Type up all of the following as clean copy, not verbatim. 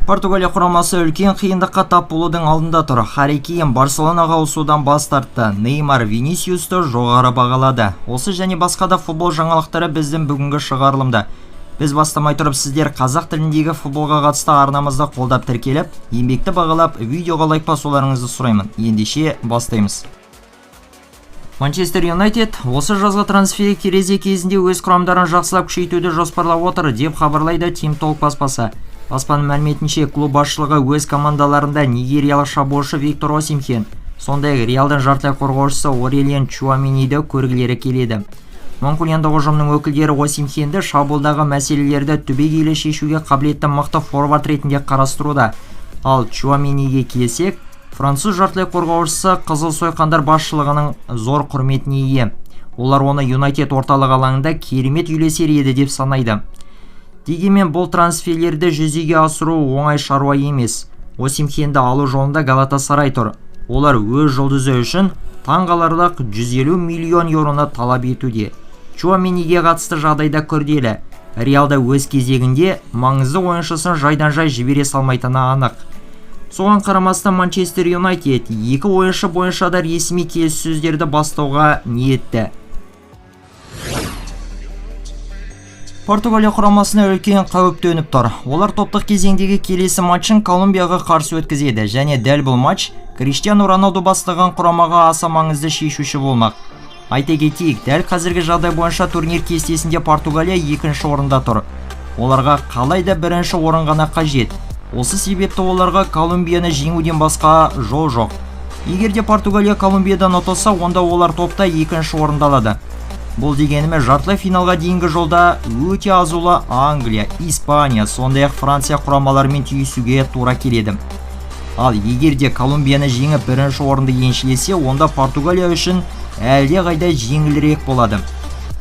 Португалия құрамасы үлкен қиындыққа тап болудың алдында тұр. Харри Кейн Барселонаға ауысудан бас тартты. Неймар Винисиусты жоғары бағалады. Осы және басқа да футбол жаңалықтары біздің бүгінгі шығарылымда. Біз бастамай тұрып сіздер қазақ тіліндегі футболға қатысты арнамызды қолдап тіркеліп, еңбекті бағалап, видеоға лайк басуларыңызды сұраймын. Ендеше бастаймыз. Манчестер Юнайтед осы жазғы трансфер терезе кезінде өз құрамдарын жақсылап күшейтуді жоспарлап отыр, деп хабарлайды Team Talk баспасы. Баспаның мәліметінше, клуб басшылығы өз командаларында нигериялық шабуылшы Виктор Осимхен, сондай-ақ Реалдың жартылай қорғаушысы Орелиан Чуамениді көргілері келеді. Манкуниандық ұжымның өкілдері Осимхенді шабуылдағы мәселелерді түбегейлі шешуге қабілетті мықты форвард ретінде қарастыруда. Ал Чуамениге келсек, француз жартылай қорғаушысы Қызыл Сойқандар басшылығының зор құрметіне ие. Олар оны Юнайтед орталық алаңында керемет үйлесер еді деп санайды. Дегенмен бұл трансферлерді жүзеге асыру оңай шаруа емес. Осимхенді алу жолында Галатасарай тұр. Олар өз жұлдызы үшін таңғаларлық 150 миллион еуроны талап етуде. Чуамениге қатысты жағдайда күрделі. Реалда өз кезегінде маңызды ойыншысын жайдан-жай жібере салмайтыны анық. Соған қарамастан Манчестер Юнайтед екі ойыншы бойынша да ресми келіссөздерді бастауға ниетті. Португалия құрамасына үлкен қауіп төніп тұр. Олар топтық кезеңдегі келесі матчын Колумбияға қарсы өткізеді және дәл бұл матч Криштиану Роналду бастаған құрамаға аса маңызды шешуші болмақ. Айта кетейік, дәл қазіргі жағдай бойынша турнир кестесінде Португалия екінші орында тұр. Оларға қалайда бірінші орын ғана қажет. Осы себепті оларға Колумбияны жеңуден басқа жол жоқ. Егер де Португалия Колумбиядан ұтылса, онда олар топта екінші орында алады. Бұл дегеніме жартылай финалға дейінгі жолда өте азулы Англия, Испания, сондай-ақ Франция құрамаларымен түйісуге тура келеді. Ал егер де Колумбияны жеңіп бірінші орынды еншілесе, онда Португалия үшін әлде қайда жеңілірек болады.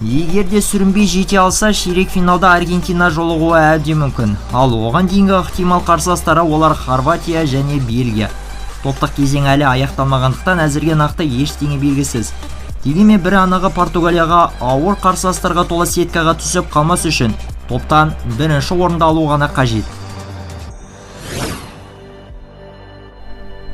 Егер де сүрінбей жете алса, ширек финалда Аргентина жолығуы әбден мүмкін. Ал оған дейінгі ықтимал қарсыластары олар Хорватия және Бельгия. Топтық кезең әлі аяқталмағандықтан әзірге нақты ештеңе белгісіз. Дегенмен бір анығы Португалияға ауыр қарсыластарға толы сеткаға түсіп қалмас үшін топтан бірінші орында алу ғана қажет.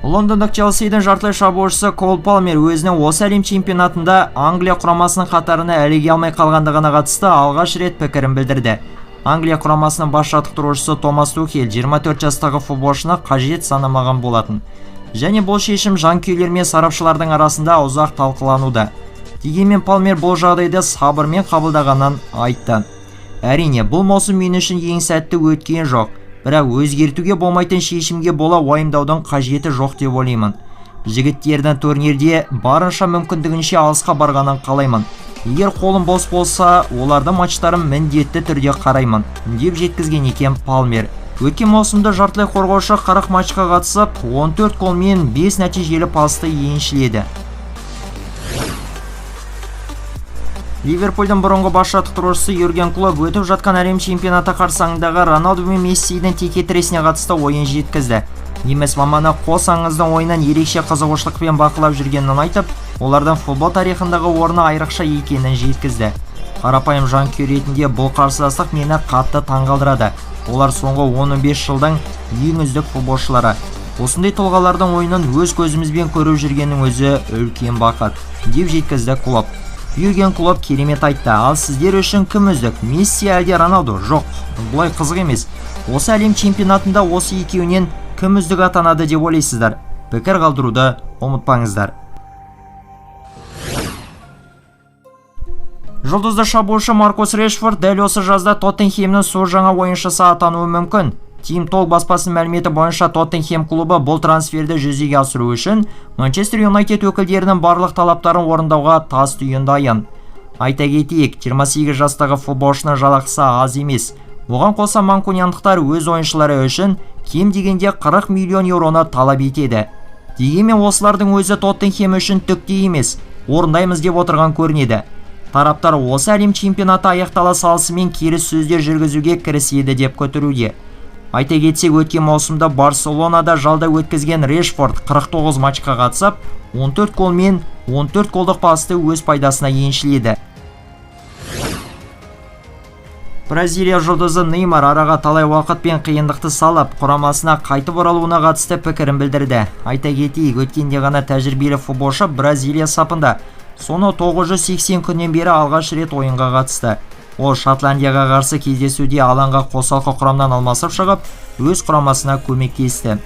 Лондондық Челсидің жартылай шабуылшысы Кол Палмер өзінің осы әлем чемпионатында Англия құрамасының қатарына іліге алмай қалғандығына қатысты алғаш рет пікірін білдірді. Англия құрамасының бас жаттықтырушысы Томас Тухель 24 жастағы футболшыны қажет санамаған болатын. Және бұл шешім жанкүйерлер мен сарапшылардың арасында ұзақ талқылануда. Дегенмен Палмер бұл жағдайды сабырмен қабылдағанын айтты. Әрине, бұл маусым мен үшін ең сәтті өткен жоқ, бірақ өзгертуге болмайтын шешімге бола уайымдаудың қажеті жоқ деп ойлаймын. Жігіттердің турнирде барынша мүмкіндігінше алысқа барғанын қалаймын. Егер қолым бос болса, оларды матчтарын міндетті түрде қараймын, деп жеткізген екен Палмер. Өткен маусымда жартылай қорғаушы 40 матчқа қатысып, 14 гол мен 5 нәтижелі пасты еншіледі. Ливерпульдің бұрынғы бас жаттықтырушысы Юрген Клоп өтіп жатқан әлем чемпионаты қарсаңындағы Роналду мен Мессидің теке-тіресіне қатысты ойын жеткізді. Неміс маманы қос аңыздың ойынын ерекше қызығушылықпен бақылап жүргенін айтып, олардың футбол тарихындағы орны айрықша екенін жеткізді. Қарапайым жанкүйер ретінде бұл қарсыластық мені қатты таңғалдырады. Олар соңғы 15 жылдың ең үздік футболшылары. Осындай тұлғалардың ойынын өз көзімізбен көріп жүргеннің өзі үлкен бақыт, деп жеткізді Клоп. Юрген Клоп керемет айтты. Ал сіздер үшін кім үздік? Месси әлде Роналду? Жоқ, бұлай қызық емес. Осы әлем чемпионатында осы екеуінен кім үздік атанады деп ойлайсыздар? Пікір қалдыруды ұмытпаңыздар. Жұлдызды шабуылшы Маркус Решфорд дәл осы жазда Тоттенхемнің су жаңа ойыншысы атануы мүмкін. Team Talk баспасының мәліметі бойынша Тоттенхем клубы бұл трансферді жүзеге асыру үшін Манчестер Юнайтед өкілдерінің барлық талаптарын орындауға тас түйін дайын. Айта кетейік, 28 жастағы футболшының жалақысы аз емес. Оған қоса манкуниандықтар өз ойыншылары үшін кем дегенде 40 миллион еуроны талап етеді. Дегенмен осылардың өзі Тоттенхем үшін түкте емес, орындаймыз деп отырған көрінеді. Тараптар осы әлем чемпионаты аяқтала салысымен келіссөздер жүргізуге кіріседі деп күтілуде. Айта кетсек, өткен маусымда Барселонада жалда өткізген Решфорд 49 матчқа қатысып, 14 гол мен 14 голдық пасты өз пайдасына еншіледі. Бразилия жұлдызы Неймар араға талай уақыт пен қиындықты салып, құрамасына қайтып оралуына қатысты пікірін білдірді. Айта кетейік, өткенде ғана тәжірибелі футболшы Бразилия сапында соны 980 күннен бері алғаш рет ойынға қатысты. Ол Шотландияға қарсы кездесуде алаңға қосалқы құрамнан алмасып шығып, өз құрамасына көмектесті.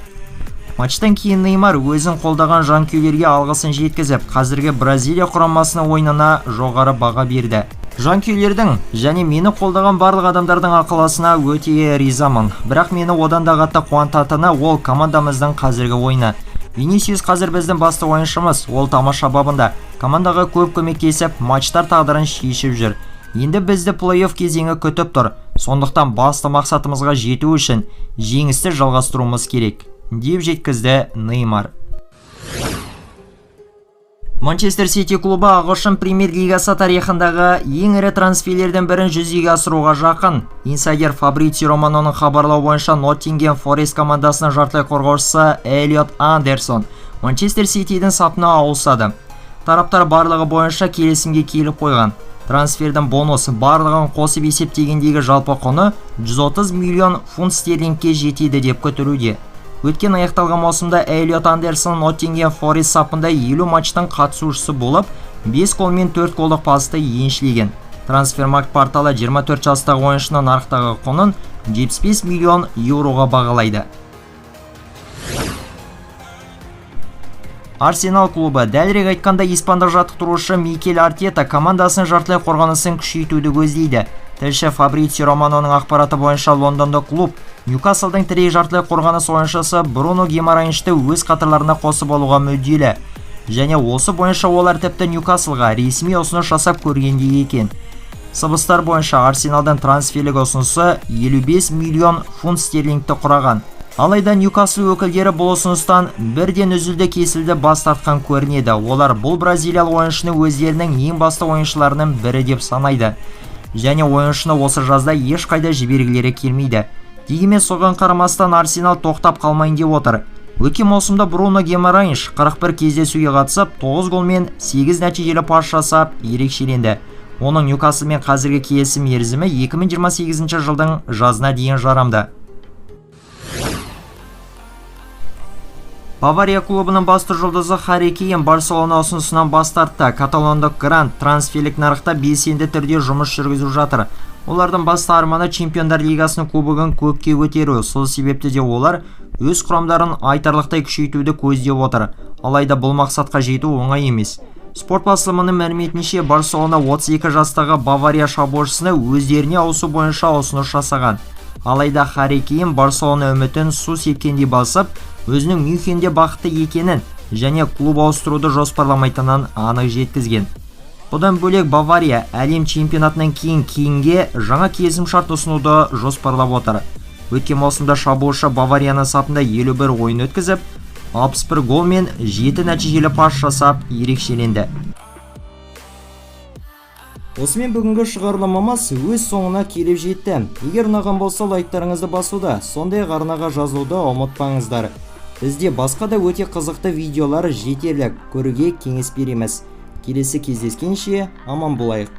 Матчтан кейін Неймар өзін қолдаған жанкүйерлерге алғысын жеткізіп, қазіргі Бразилия құрамасының ойынына жоғары баға берді. Жанкүйерлердің және мені қолдаған барлық адамдардың ақыласына өте ризамын. Бірақ мені одан да қатты қуантатыны ол командамыздың қазіргі ойыны. Винисиус қазір біздің басты ойыншымыз, ол тамаша бабында. Командаға көп көмектесіп, матчтар тағдырын шешіп жүр. Енді бізді плей-офф кезеңі күтіп тұр. Сондықтан басты мақсатымызға жету үшін жеңісті жалғастыруымыз керек, деп жеткізді Неймар. Манчестер Сити клубы ағылшын премьер-лигасы тарихындағы ең ірі трансферлердің бірін жүзеге асыруға жақын. Инсайдер Фабрицио Романоның хабарлау бойынша Ноттингем Форест командасының жартылай қорғаушысы Эллиот Андерсон Манчестер Ситидің сапына ауысады. Тараптар барлығы бойынша келісімге келіп қойған. Трансфердің бонусы барлығын қосып есептегендегі жалпы құны 130 миллион фунт стерлингке жетеді деп күтілуде. Өткен аяқталған маусымда Эллиот Андерсон Ноттингем Форест сапында 50 матчтың қатысушысы болып, 5 гол мен 4 голдық пасты еншілеген. Трансфермаркт порталы 24 жастағы ойыншының нарықтағы құнын 75 миллион еуроға бағалайды. Арсенал клубы, дәлірек айтқанда испандық жаттықтырушы Микель Артета командасын жартылай қорғанысын күшейтуді көздейді. Тілші Фабрицио Романоның ақпараты бойынша Лондонда клуб Ньюкаслдың тірек жартылай қорғаныс ойыншысы Бруно Гимарайншты өз қатарларына қосып алуға мүдделі. Және осы бойынша олар тіпті Ньюкаслға ресми ұсыныс жасап көргендей екен. Сыбыстар бойынша Арсеналдың трансферлік ұсынысы 55 миллион фунт стерлингті құраған. Алайда Ньюкасл өкілдері бұл ұсыныстан бірден үзілді кесілді бас тартқан көрінеді. Олар бұл бразилиялық ойыншыны өздерінің ең басты ойыншыларының бірі деп санайды. Және ойыншыны осы жазда ешқайда жібергілері келмейді. Дегенмен соған қарамастан Арсенал тоқтап қалмайын деп отыр. Өткен маусымда Бруно Гимарайнш 41 кездесуге қатысып, 9 гол мен 8 нәтижелі пас жасап ерекшеленді. Оның Ньюкаслмен қазіргі келісім мерзімі 2028 жылдың жазына дейін жарамды. Бавария клубының басты жұлдызы Харри Кейн Барселона ұсынысынан бас тартты. Каталондық Грант трансферлік нарықта белсенді түрде жұмыс жүргізіп жатыр. Олардың басты арманы Чемпиондар лигасының кубогын көкке көтеру. Сол себепті де олар өз құрамдарын айтарлықтай күшейтуді көздеп отыр. Алайда бұл мақсатқа жету оңай емес. Спорт басылымының мәліметінше Барселона 32 жастағы Бавария шабуылшысына өздеріне ауысу бойынша ұсыныс жасаған. Алайда Харри Кейн Барселона үмітін су сепкендей басып, өзінің Мюнхенде бақытты екенін және клуб ауыстыруды жоспарламайтынын анық жеткізген. Бұдан бөлек Бавария әлем чемпионатынан кейін Кейнге жаңа келісімшарт ұсынуды жоспарлап отыр. Өткен маусымда шабуылшы Баварияның сапында 51 ойын өткізіп, 61 гол мен 7 нәтижелі пас жасап ерекшеленді. Осымен бүгінгі шығарылымымыз өз соңына келіп жетті. Егер ұнаған болса лайктарыңызды басуды, сондай арнаға жазуды ұмытпаңыздар. Бізде басқа да өте қызықты видеолар жетерлік, көруге кеңес береміз. Келесі кездескенше аман болайық.